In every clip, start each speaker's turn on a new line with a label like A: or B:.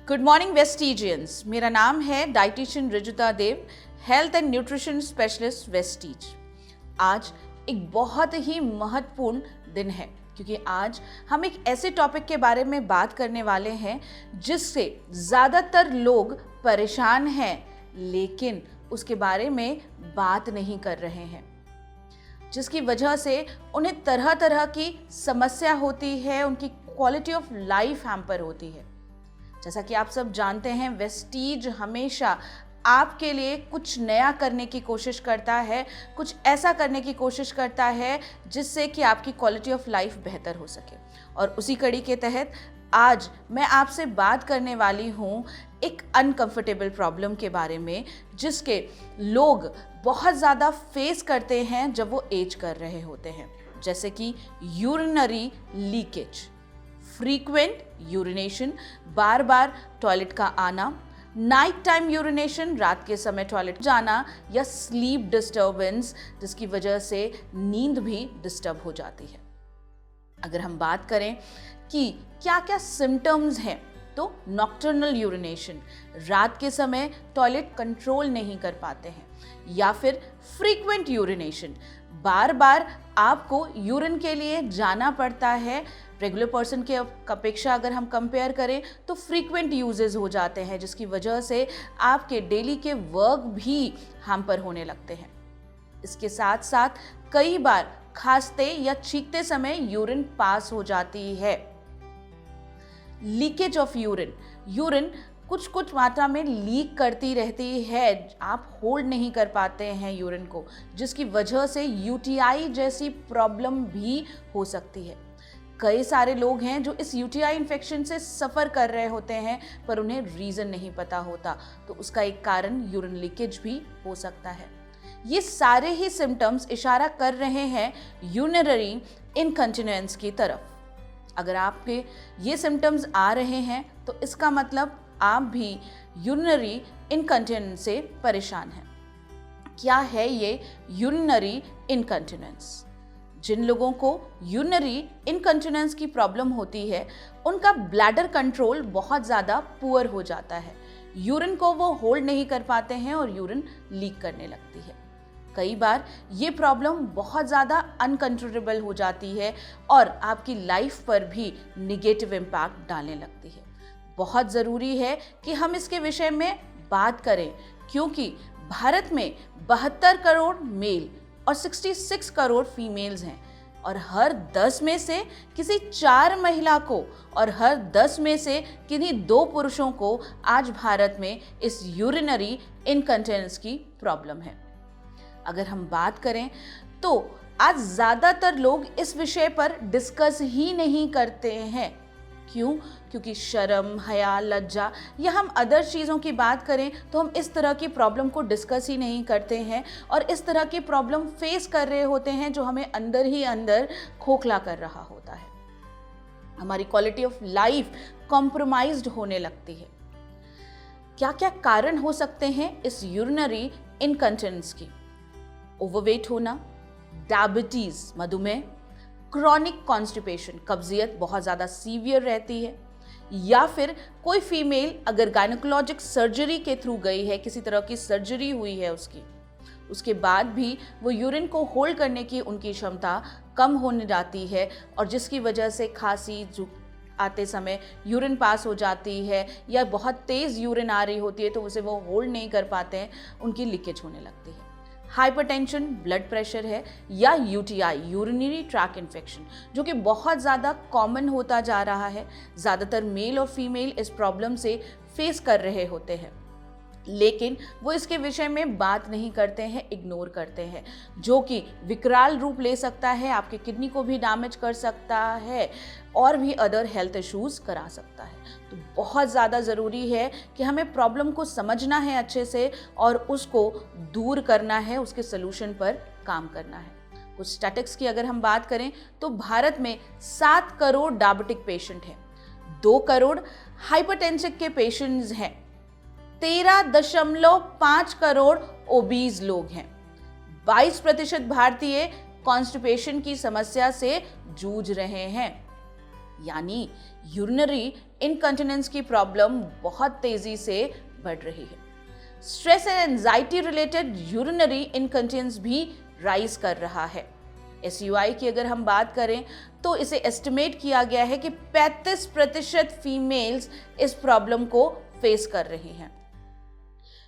A: Good morning वेस्टिजियंस। मेरा नाम है dietitian Rijuta Dev, health and nutrition specialist Vestige. आज एक बहुत ही महत्वपूर्ण दिन है क्योंकि आज हम एक ऐसे टॉपिक के बारे में बात करने वाले हैं जिससे ज़्यादातर लोग परेशान हैं लेकिन उसके बारे में बात नहीं कर रहे हैं, जिसकी वजह से उन्हें तरह तरह की समस्या होती है, उनकी क्वालिटी ऑफ लाइफ हैम्पर होती है। जैसा कि आप सब जानते हैं, वेस्टीज हमेशा आपके लिए कुछ नया करने की कोशिश करता है, कुछ ऐसा करने की कोशिश करता है जिससे कि आपकी क्वालिटी ऑफ लाइफ बेहतर हो सके। और उसी कड़ी के तहत आज मैं आपसे बात करने वाली हूँ एक अनकंफर्टेबल प्रॉब्लम के बारे में जिसके लोग बहुत ज़्यादा फेस करते हैं जब वो एज कर रहे होते हैं, जैसे कि यूरिनरी लीकेज, फ्रीक्वेंट यूरिनेशन, बार बार टॉयलेट का आना, नाइट टाइम यूरिनेशन, रात के समय टॉयलेट जाना, या स्लीप डिस्टर्बेंस जिसकी वजह से नींद भी डिस्टर्ब हो जाती है। अगर हम बात करें कि क्या क्या सिम्टम्स हैं, तो नॉक्टर्नल यूरिनेशन, रात के समय टॉयलेट कंट्रोल नहीं कर पाते हैं, या फिर फ्रीक्वेंट यूरिनेशन, बार बार आपको यूरिन के लिए जाना पड़ता है। रेगुलर पर्सन के अपेक्षा अगर हम कंपेयर करें तो फ्रीक्वेंट यूजेस हो जाते हैं जिसकी वजह से आपके डेली के वर्क भी हैम्पर होने लगते हैं। इसके साथ साथ कई बार खांसते या छींकते समय यूरिन पास हो जाती है। लीकेज ऑफ यूरिन कुछ मात्रा में लीक करती रहती है, आप होल्ड नहीं कर पाते हैं यूरिन को, जिसकी वजह से यूटीआई जैसी प्रॉब्लम भी हो सकती है। कई सारे लोग हैं जो इस यूटीआई इन्फेक्शन से सफ़र कर रहे होते हैं पर उन्हें रीज़न नहीं पता होता, तो उसका एक कारण यूरिन लीकेज भी हो सकता है। ये सारे ही सिम्टम्स इशारा कर रहे हैं यूरिनरी इनकंटिनेंस की तरफ। अगर आपके ये सिम्टम्स आ रहे हैं तो इसका मतलब आप भी यूरिनरी इनकंटिनेंस से परेशान हैं। क्या है ये यूरिनरी इनकंटिनेंस? जिन लोगों को यूरिनरी इनकंटिनेंस की प्रॉब्लम होती है उनका ब्लैडर कंट्रोल बहुत ज़्यादा पुअर हो जाता है, यूरिन को वो होल्ड नहीं कर पाते हैं और यूरिन लीक करने लगती है। कई बार ये प्रॉब्लम बहुत ज़्यादा अनकंट्रोलेबल हो जाती है और आपकी लाइफ पर भी निगेटिव इम्पैक्ट डालने लगती है। बहुत ज़रूरी है कि हम इसके विषय में बात करें क्योंकि भारत में 72 करोड़ मेल और 66 करोड़ फीमेल्स हैं और हर 10 में से किसी 4 महिला को और हर 10 में से किन्हीं 2 पुरुषों को आज भारत में इस यूरिनरी इनकंटिनेंस की प्रॉब्लम है। अगर हम बात करें तो आज ज़्यादातर लोग इस विषय पर डिस्कस ही नहीं करते हैं। क्यों? क्योंकि शर्म, हया, लज्जा या हम अदर चीज़ों की बात करें तो हम इस तरह की प्रॉब्लम को डिस्कस ही नहीं करते हैं और इस तरह की प्रॉब्लम फेस कर रहे होते हैं जो हमें अंदर ही अंदर खोखला कर रहा होता है। हमारी क्वालिटी ऑफ लाइफ कॉम्प्रोमाइज्ड होने लगती है। क्या क्या कारण हो सकते हैं इस यूरिनरी इनकंटिनेंस की? ओवरवेट होना, डायबिटीज़, मधुमेह, क्रॉनिक कॉन्स्टिपेशन, कब्जियत बहुत ज़्यादा सीवियर रहती है, या फिर कोई फीमेल अगर गायनेकोलॉजिक सर्जरी के थ्रू गई है, किसी तरह की सर्जरी हुई है उसके बाद भी वो यूरिन को होल्ड करने की उनकी क्षमता कम होने जाती है और जिसकी वजह से खांसी आते समय यूरिन पास हो जाती है या बहुत तेज़ यूरिन आ रही होती है तो उसे वो होल्ड नहीं कर पाते हैं, उनकी लीकेज होने लगती है। हाइपरटेंशन, ब्लड प्रेशर है, या यूटीआई, यूरिनरी ट्रैक इन्फेक्शन, जो कि बहुत ज़्यादा कॉमन होता जा रहा है। ज़्यादातर मेल और फीमेल इस प्रॉब्लम से फेस कर रहे होते हैं लेकिन वो इसके विषय में बात नहीं करते हैं, इग्नोर करते हैं, जो कि विकराल रूप ले सकता है, आपके किडनी को भी डैमेज कर सकता है और भी अदर हेल्थ इश्यूज़ करा सकता है। तो बहुत ज़्यादा ज़रूरी है कि हमें प्रॉब्लम को समझना है अच्छे से और उसको दूर करना है, उसके सलूशन पर काम करना है। कुछ स्टैटिस्टिक्स की अगर हम बात करें तो भारत में 7 करोड़ डायबिटिक पेशेंट हैं, 2 करोड़ हाइपरटेंसिव के पेशेंट्स हैं, 13.5 करोड़ ओबीज लोग हैं, 22% भारतीय कॉन्स्टिपेशन की समस्या से जूझ रहे हैं। यानी यूरिनरी इनकंटिनेंस की प्रॉब्लम बहुत तेजी से बढ़ रही है। Stress and anxiety related urinary incontinence भी राइज कर रहा है। SUI की अगर हम बात करें तो इसे एस्टिमेट किया गया है कि 35% फीमेल्स इस प्रॉब्लम को फेस कर रही हैं।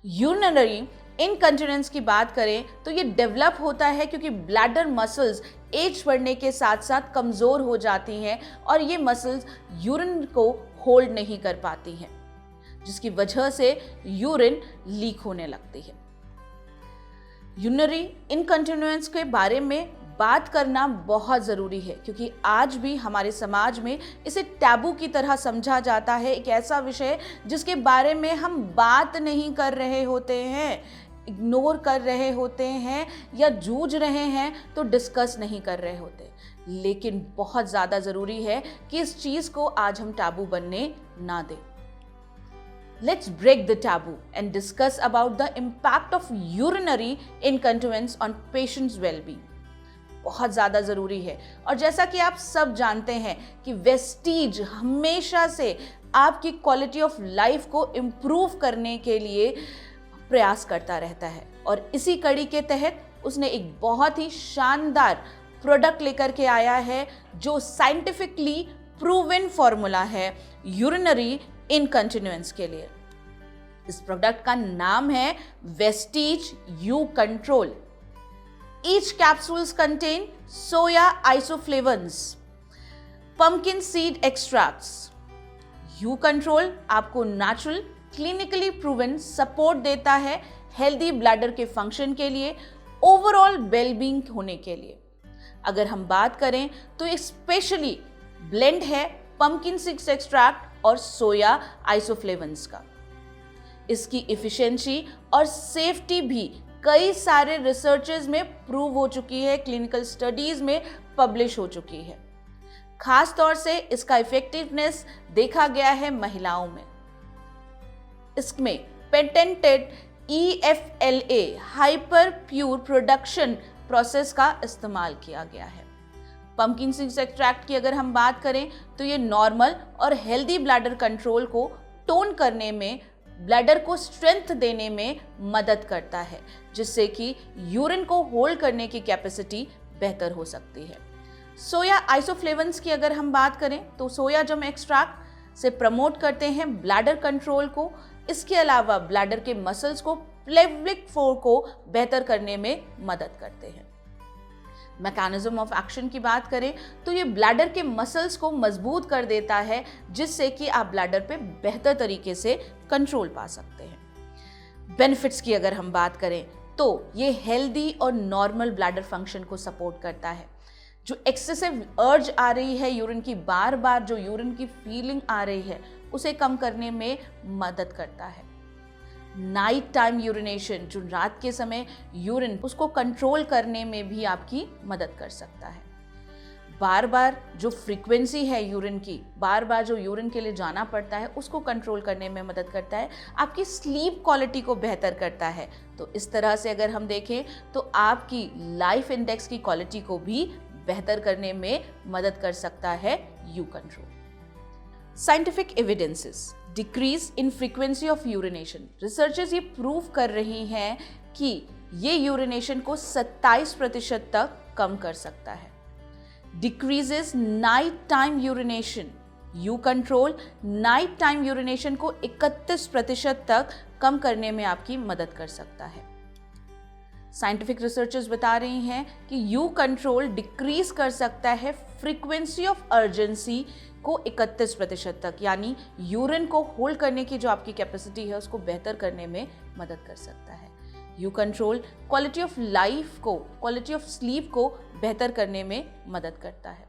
A: यूरिनरी इनकंटिनेंस की बात करें तो ये डेवलप होता है क्योंकि ब्लैडर मसल्स एज बढ़ने के साथ साथ कमज़ोर हो जाती हैं और ये मसल्स यूरिन को होल्ड नहीं कर पाती हैं, जिसकी वजह से यूरिन लीक होने लगती है। यूरिनरी इनकंटिनेंस के बारे में बात करना बहुत ज़रूरी है क्योंकि आज भी हमारे समाज में इसे टैबू की तरह समझा जाता है, एक ऐसा विषय जिसके बारे में हम बात नहीं कर रहे होते हैं, इग्नोर कर रहे होते हैं या जूझ रहे हैं तो डिस्कस नहीं कर रहे होते। लेकिन बहुत ज़्यादा ज़रूरी है कि इस चीज़ को आज हम टैबू बनने ना दें। Let's break the taboo and discuss about the impact of urinary incontinence on patients' well-being. बहुत ज़्यादा ज़रूरी है और जैसा कि आप सब जानते हैं कि वेस्टीज हमेशा से आपकी क्वालिटी ऑफ लाइफ को इम्प्रूव करने के लिए प्रयास करता रहता है और इसी कड़ी के तहत उसने एक बहुत ही शानदार प्रोडक्ट लेकर के आया है जो साइंटिफिकली प्रूवन फॉर्मूला है यूरिनरी इनकंटिनेंस के लिए। इस प्रोडक्ट का नाम है Vestige you control. Each capsules contain soya isoflavons, pumpkin seed extracts. U Control आपको नेचुरल क्लिनिकली प्रूवन सपोर्ट देता है हेल्दी ब्लैडर के फंक्शन के लिए, ओवरऑल वेलबींग होने के लिए। अगर हम बात करें तो ये स्पेशली ब्लेंड है pumpkin seed एक्सट्रैक्ट और सोया आइसोफ्लेवन्स का। इसकी इफिशिएंसी और सेफ्टी भी कई सारे रिसर्चेज में प्रूव हो चुकी है, क्लिनिकल स्टडीज में पब्लिश हो चुकी है। खास तौर से इसका इफेक्टिवनेस देखा गया है महिलाओं में। इसमें patented EFLA hyper pure production process का इस्तेमाल किया गया है। पंपकिन सीड्स एक्सट्रैक्ट की अगर हम बात करें तो ये नॉर्मल और हेल्दी ब्लैडर कंट्रोल को टोन करने में, ब्लैडर को स्ट्रेंथ देने में मदद करता है, जिससे कि यूरिन को होल्ड करने की कैपेसिटी बेहतर हो सकती है। सोया आइसोफ्लेवन्स की अगर हम बात करें तो सोयाजम एक्सट्रैक्ट से प्रमोट करते हैं ब्लैडर कंट्रोल को। इसके अलावा ब्लैडर के मसल्स को, पेल्विक फ्लोर को बेहतर करने में मदद करते हैं। मैकेनिज्म ऑफ एक्शन की बात करें तो ये ब्लैडर के मसल्स को मजबूत कर देता है, जिससे कि आप ब्लैडर पे बेहतर तरीके से कंट्रोल पा सकते हैं। बेनिफिट्स की अगर हम बात करें तो ये हेल्दी और नॉर्मल ब्लैडर फंक्शन को सपोर्ट करता है। जो एक्सेसिव अर्ज आ रही है यूरिन की, बार बार जो यूरिन की फीलिंग आ रही है, उसे कम करने में मदद करता है। नाइट टाइम यूरिनेशन, जो रात के समय यूरिन, उसको कंट्रोल करने में भी आपकी मदद कर सकता है। बार बार जो फ्रीक्वेंसी है यूरिन की, बार बार जो यूरिन के लिए जाना पड़ता है, उसको कंट्रोल करने में मदद करता है। आपकी स्लीप क्वालिटी को बेहतर करता है। तो इस तरह से अगर हम देखें तो आपकी लाइफ इंडेक्स की क्वालिटी को भी बेहतर करने में मदद कर सकता है you control. Scientific evidences, decrease in frequency of urination. Researchers ये प्रूव कर रही हैं कि ये यूरिनेशन को 27% तक कम कर सकता है। Decreases night time urination. You control night time urination को 31% तक कम करने में आपकी मदद कर सकता है। साइंटिफिक रिसर्चर्स बता रही हैं कि यू कंट्रोल डिक्रीज कर सकता है फ्रीक्वेंसी ऑफ अर्जेंसी को 31% तक, यानी यूरिन को होल्ड करने की जो आपकी कैपेसिटी है उसको बेहतर करने में मदद कर सकता है। You control quality of life को, क्वालिटी ऑफ स्लीप को बेहतर करने में मदद करता है।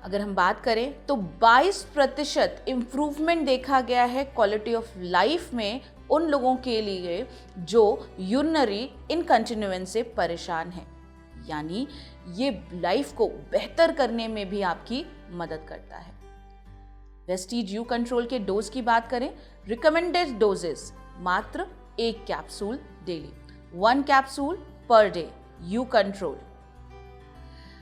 A: अगर हम बात करें तो 22% इम्प्रूवमेंट देखा गया है क्वालिटी ऑफ लाइफ में उन लोगों के लिए जो यूरिनरी इनकंटिन्यूएंस से परेशान हैं, यानी ये लाइफ को बेहतर करने में भी आपकी मदद करता है। वेस्टीज यू कंट्रोल के डोज की बात करें, रिकमेंडेड डोजेस मात्र 1 capsule daily, 1 capsule per day you control.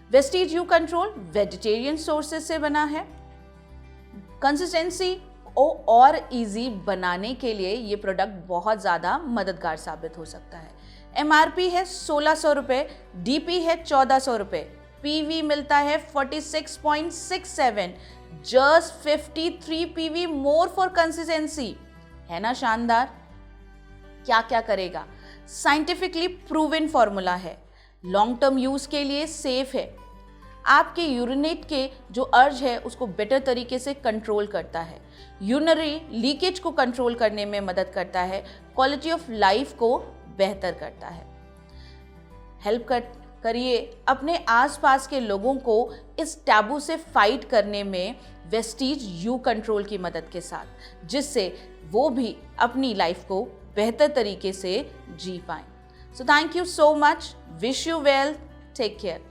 A: Vestige you control vegetarian sources से बना है। कंसिस्टेंसी को और इजी बनाने के लिए ये प्रोडक्ट बहुत ज़्यादा मददगार साबित हो सकता है। MRP है 1600 रुपये, DP है 1400 रुपये, PV मिलता है 46.67, just 53 PV more for consistency. है ना शानदार? क्या क्या करेगा? साइंटिफिकली प्रूवन फॉर्मूला है, लॉन्ग टर्म यूज के लिए सेफ है, आपके यूरिनेट के जो अर्ज है उसको बेटर तरीके से कंट्रोल करता है, यूरिनरी लीकेज को कंट्रोल करने में मदद करता है, क्वालिटी ऑफ लाइफ को बेहतर करता है। हेल्प करिए अपने आसपास के लोगों को इस टैबू से फाइट करने में वेस्टीज यू कंट्रोल की मदद के साथ, जिससे वो भी अपनी लाइफ को बेहतर तरीके से जी पाएं। So thank you so much, wish you well, take care.